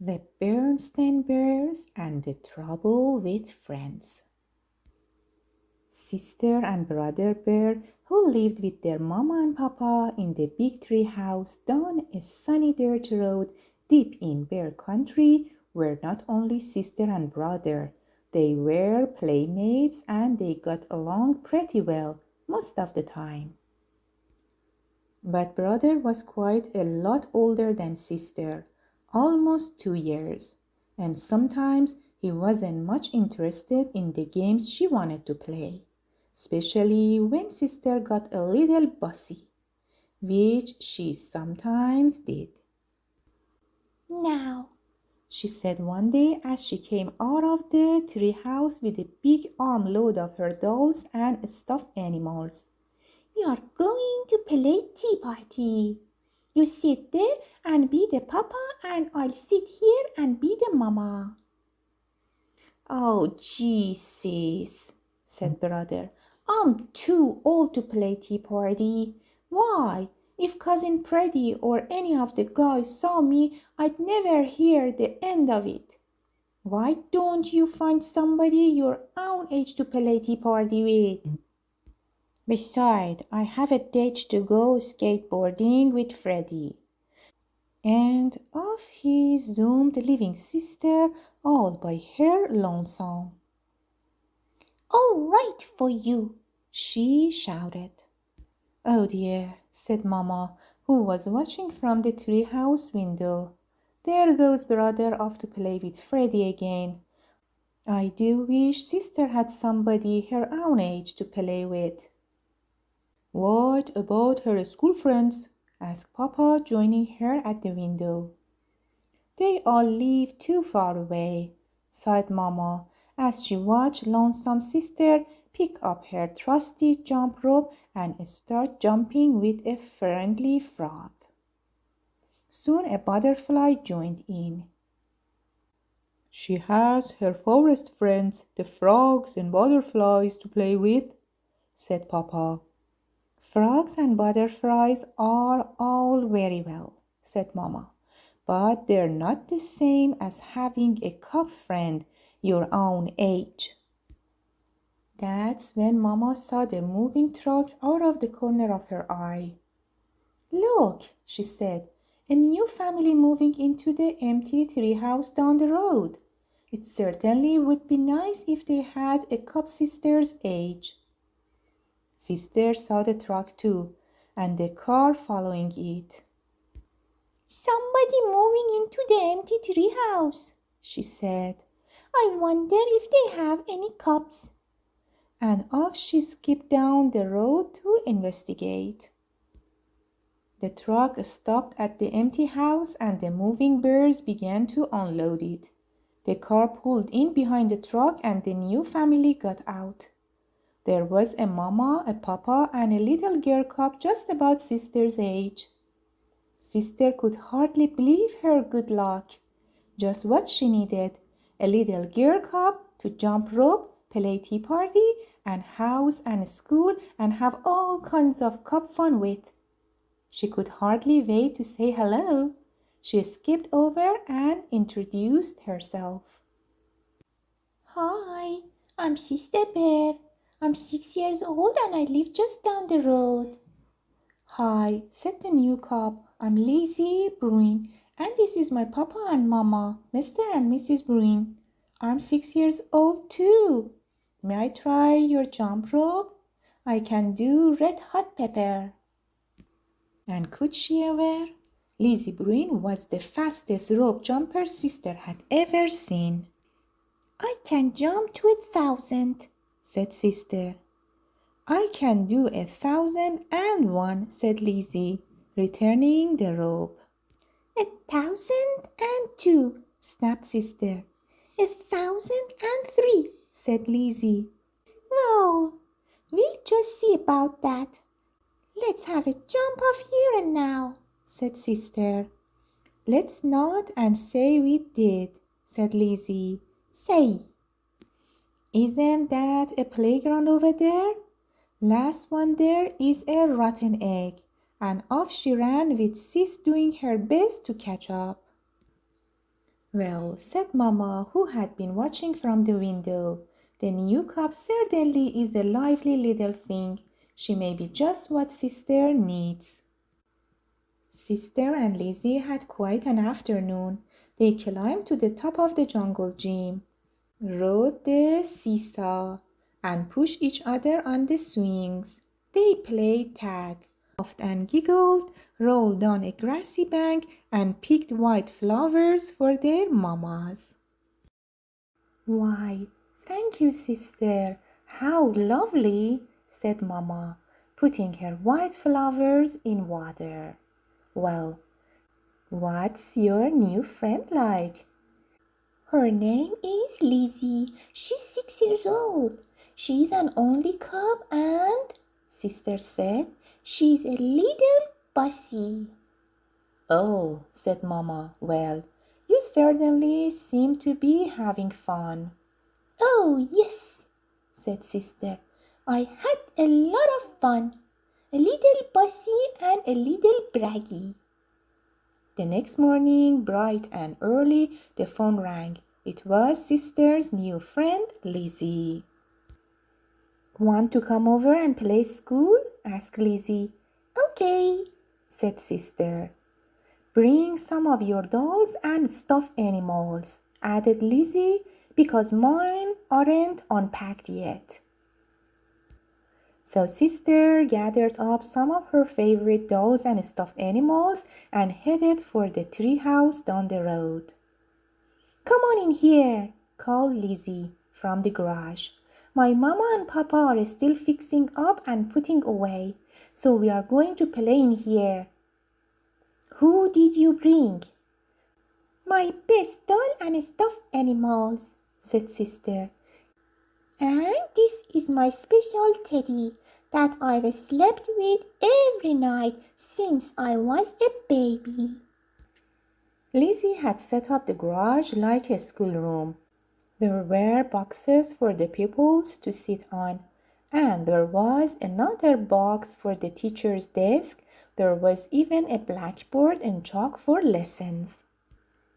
The Berenstain Bears and the Trouble with Friends. Sister and brother bear, who lived with their mama and papa in the big tree house down a sunny dirt road deep in bear country, were not only sister and brother. They were playmates and they got along pretty well most of the time. But brother was quite a lot older than sister, almost 2 years, and sometimes he wasn't much interested in the games she wanted to play, especially when sister got a little bossy, which she sometimes did. "Now," she said one day as she came out of the treehouse with a big armload of her dolls and stuffed animals. "We are going to play tea party. You sit there and be the papa, and I'll sit here and be the mama." "Oh, gee, sis," said brother. "I'm too old to play tea party. Why, if Cousin Freddie or any of the guys saw me, I'd never hear the end of it. Why don't you find somebody your own age to play tea party with? Besides, I have a date to go skateboarding with Freddie." And off he zoomed, leaving sister all by her lonesome. "All right for you," she shouted. "Oh dear," said Mama, who was watching from the treehouse window. "There goes brother off to play with Freddie again. I do wish sister had somebody her own age to play with." "What about her school friends?" asked Papa, joining her at the window. "They all live too far away," sighed Mama, as she watched lonesome sister pick up her trusty jump rope and start jumping with a friendly frog. Soon a butterfly joined in. "She has her forest friends, the frogs and butterflies, to play with," said Papa. "Frogs and butterflies are all very well," said Mama, "but they're not the same as having a cub friend your own age." That's when Mama saw the moving truck out of the corner of her eye. "Look," she said, "a new family moving into the empty treehouse down the road. It certainly would be nice if they had a cub sister's age." Sister saw the truck too, and the car following it. "Somebody moving into the empty treehouse," she said. "I wonder if they have any cubs." And off she skipped down the road to investigate. The truck stopped at the empty house and the moving bears began to unload it. The car pulled in behind the truck and the new family got out. There was a mama, a papa, and a little girl cub just about sister's age. Sister could hardly believe her good luck. Just what she needed, a little girl cub to jump rope, play tea party, and house and school, and have all kinds of cub fun with. She could hardly wait to say hello. She skipped over and introduced herself. "Hi, I'm Sister Bear. I'm 6 years old and I live just down the road." "Hi," said the new cub. "I'm Lizzy, Bruin, and this is my papa and mama, Mr. and Mrs. Bruin. I'm 6 years old too. May I try your jump rope? I can do red hot pepper." And could she ever? Lizzy Bruin was the fastest rope jumper sister had ever seen. "I can jump to 1,000, said sister. "I can do 1,001, said Lizzy, returning the rope. 1,002, snapped sister. 1,003, said Lizzy. "Well, we'll just see about that. Let's have a jump off here and now," said sister. "Let's nod and say we did," said Lizzy. "Say." "Isn't that a playground over there? Last one there is a rotten egg." And off she ran with Sis doing her best to catch up. Well, said Mamma, who had been watching from the window, the new cub certainly is a lively little thing. She may be just what Sister needs. Sister and Lizzy had quite an afternoon. They climbed to the top of the jungle gym, rode the seesaw, and pushed each other on the swings. They played tag, laughed and giggled, rolled down a grassy bank, and picked white flowers for their mammas. Why, thank you, sister. How lovely, said Mamma, putting her white flowers in water. Well, what's your new friend like? Her name is Lizzy. She's 6 years old. She's an only cub and, sister said, she's a little bossy. Oh, said Mamma, well, you certainly seem to be having fun. Oh, yes, said sister. I had a lot of fun. A little bossy and a little braggy. The next morning, bright and early, the phone rang. It was sister's new friend, Lizzy. Want to come over and play school? Asked Lizzy. Okay, said sister. Bring some of your dolls and stuffed animals, added Lizzy, because mine aren't unpacked yet. So sister gathered up some of her favorite dolls and stuffed animals and headed for the tree house down the road. Come on in here, called Lizzy from the garage. My mama and papa are still fixing up and putting away, so we are going to play in here. Who did you bring? My best doll and stuffed animals, said sister. And this is my special teddy that I've slept with every night since I was a baby. Lizzy had set up the garage like a schoolroom. There were boxes for the pupils to sit on, and there was another box for the teacher's desk. There was even a blackboard and chalk for lessons.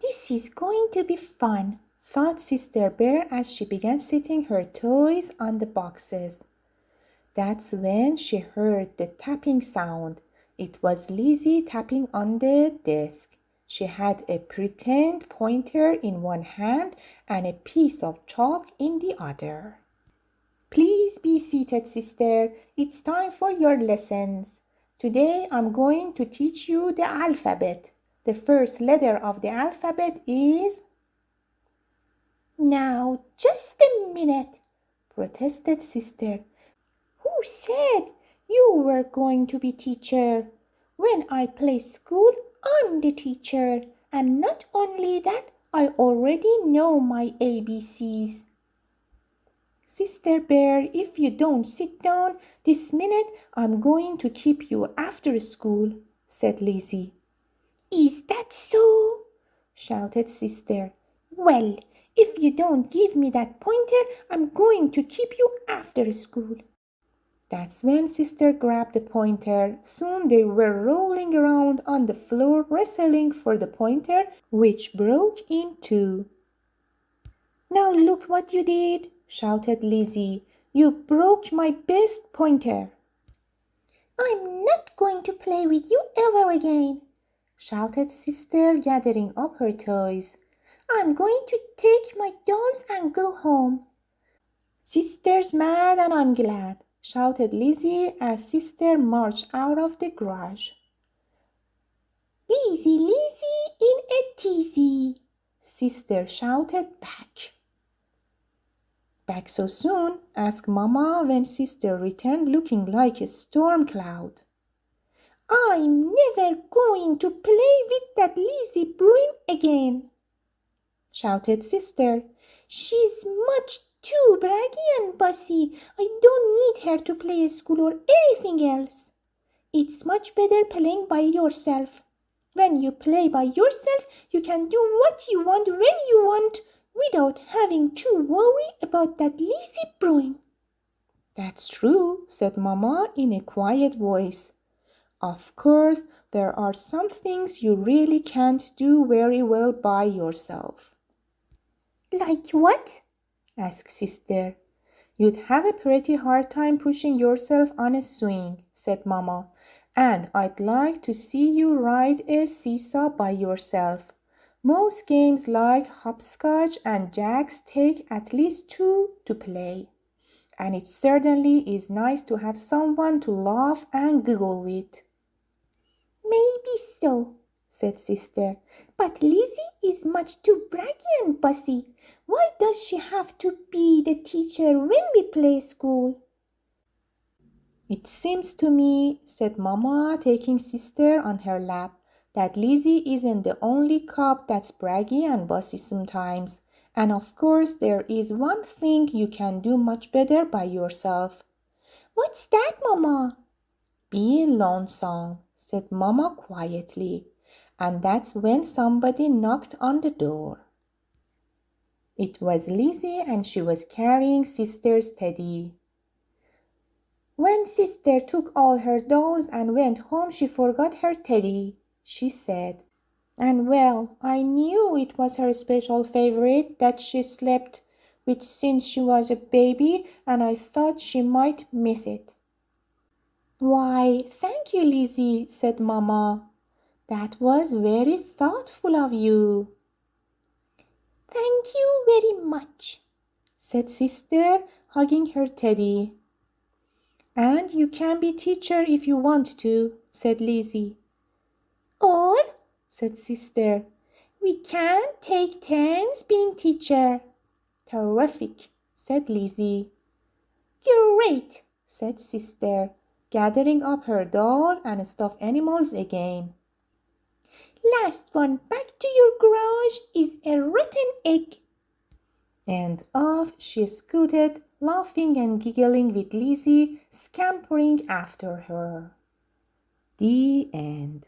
This is going to be fun, thought Sister Bear as she began setting her toys on the boxes. That's when she heard the tapping sound. It was Lizzy tapping on the desk. She had a pretend pointer in one hand and a piece of chalk in the other. Please be seated, sister. It's time for your lessons. Today I'm going to teach you the alphabet. The first letter of the alphabet is... Now, just a minute, protested sister. Who said you were going to be teacher? When I play school, I'm the teacher. And not only that, I already know my ABCs. Sister Bear, if you don't sit down this minute, I'm going to keep you after school, said Lizzy. Is that so? Shouted sister. Well, if you don't give me that pointer, I'm going to keep you after school. That's when sister grabbed the pointer. Soon they were rolling around on the floor, wrestling for the pointer, which broke in two. Now look what you did, shouted Lizzy. You broke my best pointer. I'm not going to play with you ever again, shouted sister, gathering up her toys. I'm going to take my dolls and go home. Sister's mad and I'm glad, shouted Lizzy as sister marched out of the garage. Lizzy, Lizzy in a teasy, sister shouted back. Back so soon? Asked Mama when sister returned looking like a storm cloud. I'm never going to play with that Lizzy Bruin again, shouted sister. She's much too braggy and bossy. I don't need her to play school or anything else. It's much better playing by yourself. When you play by yourself, you can do what you want when you want without having to worry about that Lizzy Bruin. That's true, said Mama in a quiet voice. Of course, there are some things you really can't do very well by yourself. Like what? asked Sister. You'd have a pretty hard time pushing yourself on a swing, said Mama, and I'd like to see you ride a seesaw by yourself. Most games like hopscotch and jacks take at least two to play, and it certainly is nice to have someone to laugh and giggle with. Maybe so, said Sister, but Lizzy is much too braggy and bossy. Why does she have to be the teacher when we play school? It seems to me, said Mama, taking Sister on her lap, that Lizzy isn't the only cub that's braggy and bossy sometimes. And of course, there is one thing you can do much better by yourself. What's that, Mama? Being lonesome, said Mama quietly. And that's when somebody knocked on the door. It was Lizzy, and she was carrying Sister's teddy. When Sister took all her dolls and went home, she forgot her teddy, she said. And well, I knew it was her special favorite that she slept with since she was a baby, and I thought she might miss it. Why, thank you, Lizzy, said Mama. That was very thoughtful of you. Thank you very much, said Sister, hugging her teddy. And you can be teacher if you want to, said Lizzy. Or, said Sister, we can take turns being teacher. Terrific, said Lizzy. Great, said Sister, gathering up her doll and stuffed animals again. Last one back to your garage is a rotten egg. And off she scooted, laughing and giggling with Lizzy scampering after her. The end.